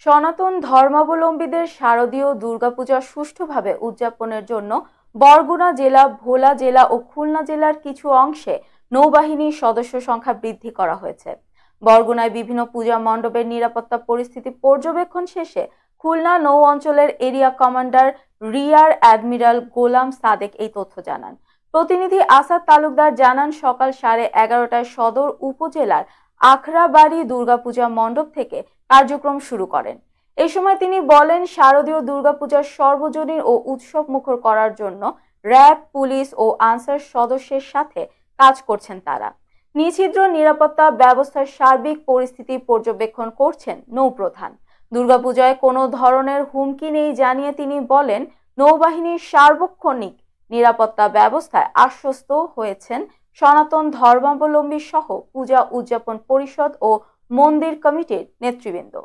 সনাতন ধর্মাবলম্বীদের শারদীয় দুর্গাপূজা সুষ্ঠুভাবে উদযাপনের জন্য বরগুনা জেলা, ভোলা জেলা ও খুলনা জেলার কিছু অংশে নৌবাহিনীর সদস্য সংখ্যা বৃদ্ধি করা হয়েছে। বরগুনায় বিভিন্ন পূজা মণ্ডপের নিরাপত্তা পরিস্থিতি পর্যবেক্ষণ শেষে খুলনা নৌ অঞ্চলের এরিয়া কমান্ডার রিয়ার অ্যাডমিরাল গোলাম সাদেক এই তথ্য জানান। প্রতিনিধি আসাদ তালুকদার জানান, সকাল 11:30টায় সদর উপজেলার আখড়াবাড়ি দুর্গাপূজা মণ্ডপ থেকে কার্যক্রম শুরু করেন। এই সময় তিনি বলেন, শারদীয় দুর্গাপূজার সর্বজনীন ও উৎসব মুখর করার জন্য র্যাব, পুলিশ ও আনসার সদস্যের সাথে কাজ করছেন তারা। নিছিদ্র নিরাপত্তা ব্যবস্থার সার্বিক পরিস্থিতি পর্যবেক্ষণ করছেন নৌপ্রধান। দুর্গাপূজায় কোনো ধরনের হুমকি নেই জানিয়ে তিনি বলেন, নৌবাহিনীর সার্বক্ষণিক নিরাপত্তা ব্যবস্থায় আশ্বস্ত হয়েছেন সনাতন ধর্মাবলম্বী সহ পূজা উদযাপন পরিষদ ও মন্দির কমিটির নেতৃবৃন্দ।